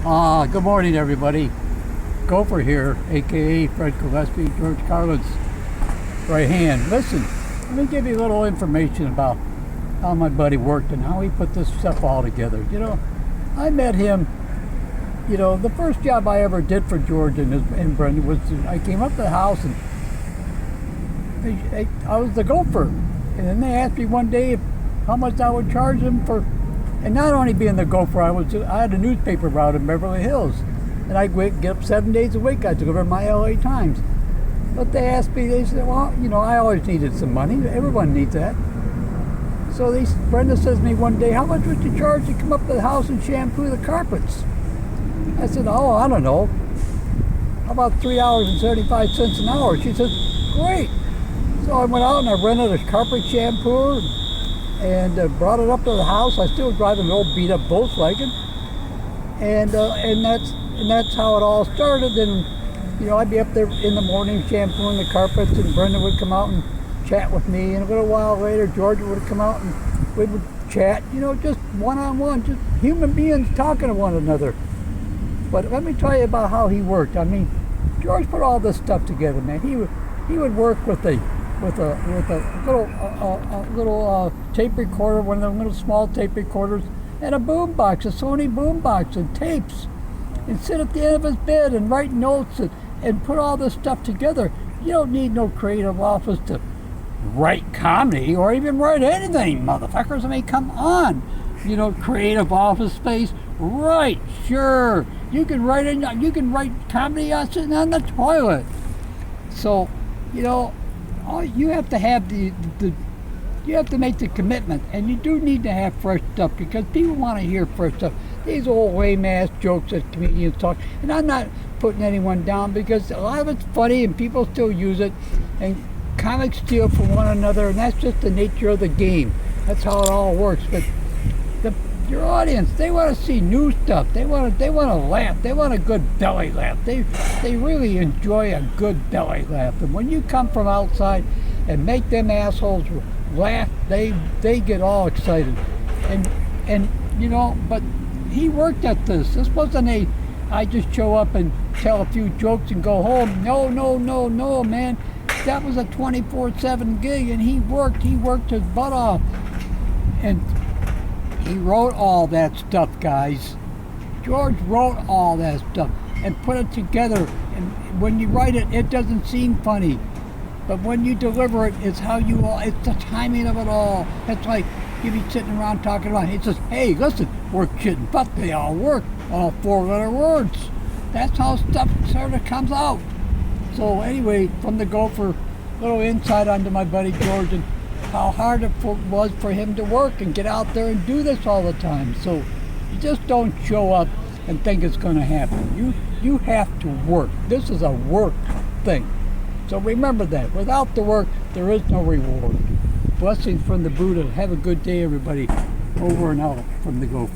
Good morning, everybody. Gopher here, aka Fred Gillespie, George Carlin's right hand. Listen, let me give you a little information about how my buddy worked and how he put this stuff all together. I met him. The first job I ever did for George and Brendan was I came up to the house and I was the gopher, and then they asked me one day how much I would charge them for. And not only being the gopher, I had a newspaper route in Beverly Hills, and I'd get up 7 days a week. I took over my LA Times. But they asked me, they said, well, I always needed some money. Everyone needs that. So Brenda says to me one day, how much would you charge to come up to the house and shampoo the carpets? I said, oh, I don't know. How about $3.75 an hour? She says, great. So I went out and I rented a carpet shampooer and brought it up to the house. I still drive an old beat-up Volkswagen, and that's how it all started. And I'd be up there in the morning shampooing the carpets, and Brenda would come out and chat with me. And a little while later, Georgia would come out and we would chat. Just one-on-one, just human beings talking to one another. But let me tell you about how he worked. I mean, George put all this stuff together, man. He would work with a little tape recorder, one of the little small tape recorders, and a boom box, a Sony boom box, and tapes, and sit at the end of his bed and write notes and put all this stuff together. You don't need no creative office to write comedy or even write anything, motherfuckers. I mean, come on. Creative office space, right? Sure, you can write comedy sitting on the toilet. So, you have to have you have to make the commitment, and you do need to have fresh stuff because people want to hear fresh stuff. These old lame ass jokes that comedians talk, and I'm not putting anyone down because a lot of it's funny and people still use it, and comics steal from one another, and that's just the nature of the game. That's how it all works. But your audience, they want to see new stuff. They want to laugh. They want a good belly laugh. They really enjoy a good belly laugh. And when you come from outside and make them assholes laugh, they get all excited. And but he worked at this. This wasn't I just show up and tell a few jokes and go home. No, man. That was a 24/7 gig, and he worked his butt off. And he wrote all that stuff, guys. George wrote all that stuff and put it together. And when you write it, it doesn't seem funny. But when you deliver it, it's the timing of it all. It's like you be sitting around talking about, it says, hey, listen, work, shit, and fuck, they all work. All 4-letter words. That's how stuff sort of comes out. So anyway, from the Gopher, little insight onto my buddy George and how hard it was for him to work and get out there and do this all the time. So you just don't show up and think it's going to happen. You have to work. This is a work thing. So remember that. Without the work, there is no reward. Blessings from the Buddha. Have a good day, everybody. Over and out from the Gopher.